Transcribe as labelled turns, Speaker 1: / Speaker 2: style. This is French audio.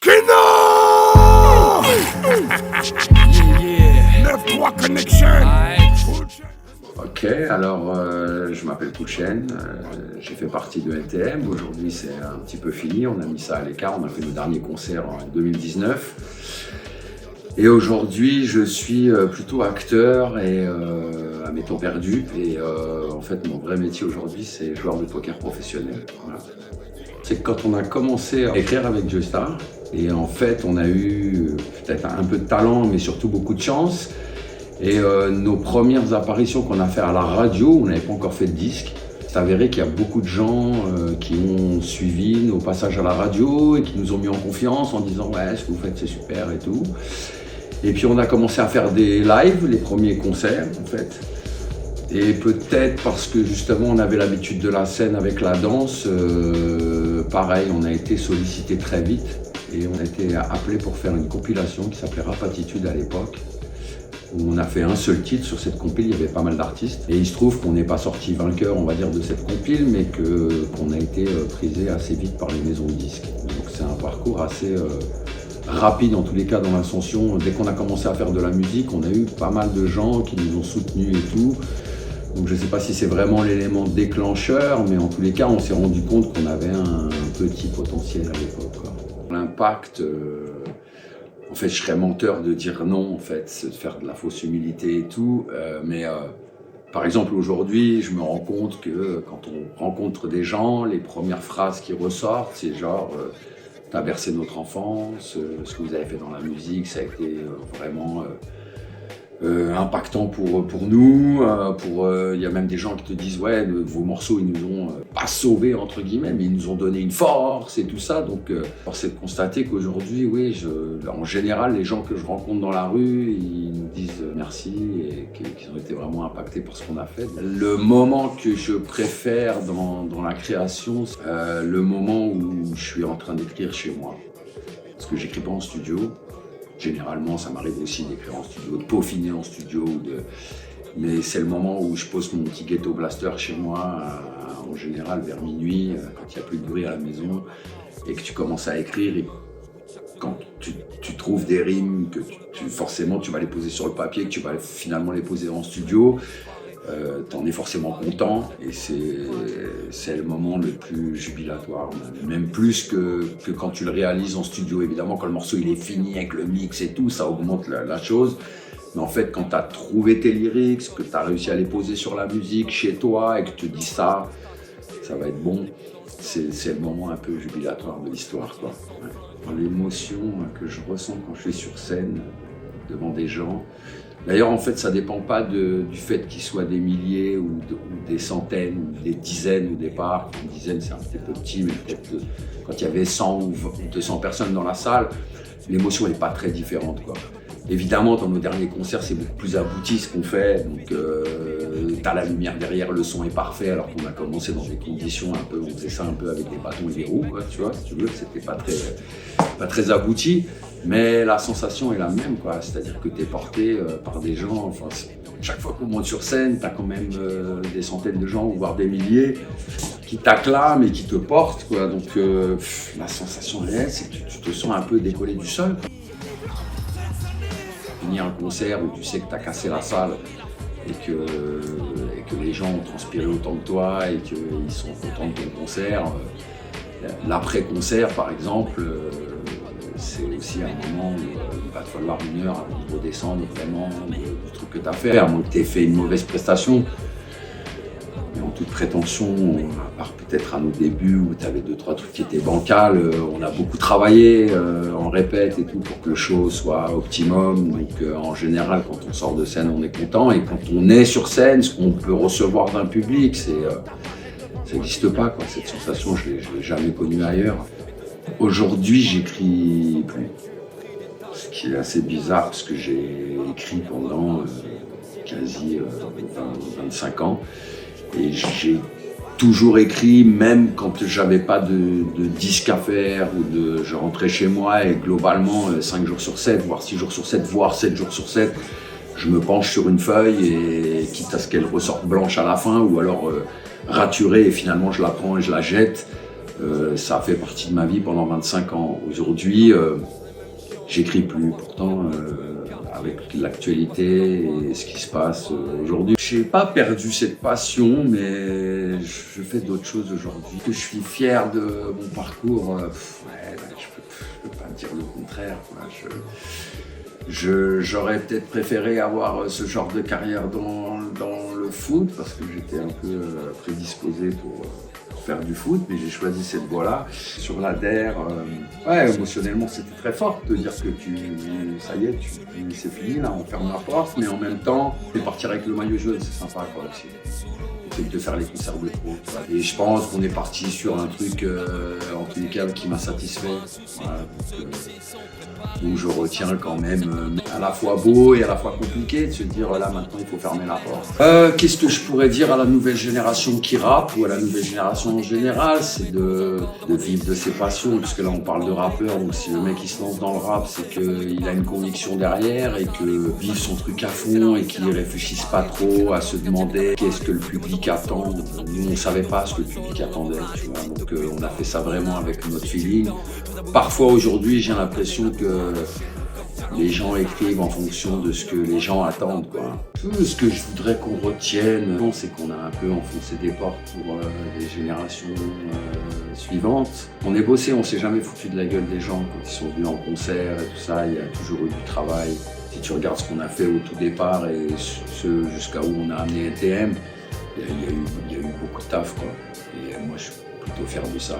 Speaker 1: Skinner! Yeah. 9-3 Connection!
Speaker 2: Ok, alors je m'appelle Kouchen, j'ai fait partie de NTM, aujourd'hui c'est un petit peu fini, on a mis ça à l'écart, on a fait nos derniers concerts en 2019. Et aujourd'hui je suis plutôt acteur et à mes temps perdus, et en fait mon vrai métier aujourd'hui c'est joueur de poker professionnel. Voilà. C'est que quand on a commencé à écrire avec Joystar, et en fait on a eu peut-être un peu de talent mais surtout beaucoup de chance. Et nos premières apparitions qu'on a fait à la radio, on n'avait pas encore fait de disque. C'est avéré qu'il y a beaucoup de gens qui ont suivi nos passages à la radio et qui nous ont mis en confiance en disant « ouais, ce que vous faites c'est super et tout ». Et puis on a commencé à faire des lives, les premiers concerts en fait. Et peut-être parce que justement on avait l'habitude de la scène avec la danse, pareil, on a été sollicité très vite et on a été appelé pour faire une compilation qui s'appelait Rap Attitude à l'époque. Où on a fait un seul titre sur cette compile, il y avait pas mal d'artistes. Et il se trouve qu'on n'est pas sorti vainqueur, on va dire, de cette compile, mais qu'on a été prisé assez vite par les maisons de disques. Donc c'est un parcours assez rapide en tous les cas dans l'ascension. Dès qu'on a commencé à faire de la musique, on a eu pas mal de gens qui nous ont soutenus et tout. Donc je ne sais pas si c'est vraiment l'élément déclencheur, mais en tous les cas, on s'est rendu compte qu'on avait un petit potentiel à l'époque. L'impact... En fait, je serais menteur de dire non, en fait, de faire de la fausse humilité et tout. Mais par exemple, aujourd'hui, je me rends compte que quand on rencontre des gens, les premières phrases qui ressortent, c'est genre « t'as bercé notre enfance, ce que vous avez fait dans la musique, ça a été vraiment impactant pour nous. Il y a même des gens qui te disent « ouais, vos morceaux, ils nous ont pas sauvés, entre guillemets, mais ils nous ont donné une force et tout ça. » Donc, force est de constater qu'aujourd'hui, oui, en général, les gens que je rencontre dans la rue, ils nous disent merci et qu'ils ont été vraiment impactés par ce qu'on a fait. Le moment que je préfère dans la création, c'est le moment où je suis en train d'écrire chez moi. Parce que j'écris pas en studio. Généralement, ça m'arrive aussi d'écrire en studio, de peaufiner en studio. Mais c'est le moment où je pose mon petit ghetto blaster chez moi, en général vers minuit, quand il n'y a plus de bruit à la maison, et que tu commences à écrire. Et quand tu trouves des rimes, que forcément tu vas les poser sur le papier, que tu vas finalement les poser en studio, t'en es forcément content, et c'est le moment le plus jubilatoire, même plus que quand tu le réalises en studio. Évidemment, quand le morceau il est fini avec le mix et tout, ça augmente la chose. Mais en fait, quand tu as trouvé tes lyrics, que tu as réussi à les poser sur la musique chez toi et que tu te dis ça va être bon, c'est le moment un peu jubilatoire de l'histoire, quoi. Ouais. L'émotion que je ressens quand je suis sur scène devant des gens. D'ailleurs, en fait, ça ne dépend pas du fait qu'ils soient des milliers ou des centaines ou des dizaines au départ. Une dizaine, c'est un petit peu petit, mais peut-être quand il y avait 100 ou 200 personnes dans la salle, l'émotion n'est pas très différente, quoi. Évidemment, dans nos derniers concerts, c'est beaucoup plus abouti ce qu'on fait. Donc, t'as la lumière derrière, le son est parfait, alors qu'on a commencé dans des conditions un peu, on faisait ça un peu avec des bâtons et des roues, quoi, tu vois, si tu veux, c'était pas très abouti. Mais la sensation est la même, quoi. C'est-à-dire que tu es porté par des gens. Enfin, chaque fois qu'on monte sur scène, tu as quand même des centaines de gens, voire des milliers, qui t'acclament et qui te portent, quoi. Donc la sensation réelle, c'est que tu te sens un peu décollé du sol, quoi. Finir un concert où tu sais que tu as cassé la salle et que les gens ont transpiré autant que toi et qu'ils sont contents de ton concert. L'après-concert, par exemple, c'est aussi un moment où il va te falloir une heure pour redescendre vraiment du truc que tu as fait, à moins que tu aies fait une mauvaise prestation. Mais en toute prétention, à part peut-être à nos débuts où tu avais 2-3 trucs qui étaient bancals, on a beaucoup travaillé, on répète et tout pour que le show soit optimum. Donc en général, quand on sort de scène, on est content. Et quand on est sur scène, ce qu'on peut recevoir d'un public, ça n'existe pas, quoi. Cette sensation, je ne l'ai jamais connue ailleurs. Aujourd'hui, j'écris plus, ce qui est assez bizarre parce que j'ai écrit pendant quasi 25 ans et j'ai toujours écrit, même quand j'avais pas de disque à faire ou je rentrais chez moi et globalement 5 jours sur 7, voire 6 jours sur 7, voire 7 jours sur 7, je me penche sur une feuille et quitte à ce qu'elle ressorte blanche à la fin ou alors raturée et finalement je la prends et je la jette. Ça a fait partie de ma vie pendant 25 ans. Aujourd'hui, j'écris plus. Pourtant, avec l'actualité et ce qui se passe aujourd'hui, j'ai pas perdu cette passion, mais je fais d'autres choses aujourd'hui. Que je suis fier de mon parcours, je peux pas dire le contraire, quoi. J'aurais peut-être préféré avoir ce genre de carrière dans le foot parce que j'étais un peu prédisposé pour faire du foot, mais j'ai choisi cette voie-là. Sur l'ADER, émotionnellement c'était très fort de dire que ça y est, c'est fini, là on ferme la porte, mais en même temps, de partir avec le maillot jaune, c'est sympa quoi aussi. De faire les concerts de trop. Et je pense qu'on est parti sur un truc en tous les cas qui m'a satisfait. Voilà, où je retiens quand même à la fois beau et à la fois compliqué de se dire là maintenant il faut fermer la porte. Qu'est-ce que je pourrais dire à la nouvelle génération qui rappe ou à la nouvelle génération en général, c'est de vivre de ses passions, parce que là on parle de rappeur, donc si le mec il se lance dans le rap, c'est qu'il a une conviction derrière et que vivre son truc à fond et qu'il réfléchisse pas trop à se demander qu'est-ce que le public attend. Nous on savait pas ce que le public attendait, tu vois, donc on a fait ça vraiment avec notre feeling. Parfois aujourd'hui j'ai l'impression que les gens écrivent en fonction de ce que les gens attendent, quoi. Ce que je voudrais qu'on retienne, c'est qu'on a un peu enfoncé des portes pour les générations suivantes. On est bossé, on s'est jamais foutu de la gueule des gens quand ils sont venus en concert et tout ça. Il y a toujours eu du travail. Si tu regardes ce qu'on a fait au tout départ et jusqu'à où on a amené ETM, il y a eu beaucoup de taf, quoi. Et moi je suis plutôt fier de ça.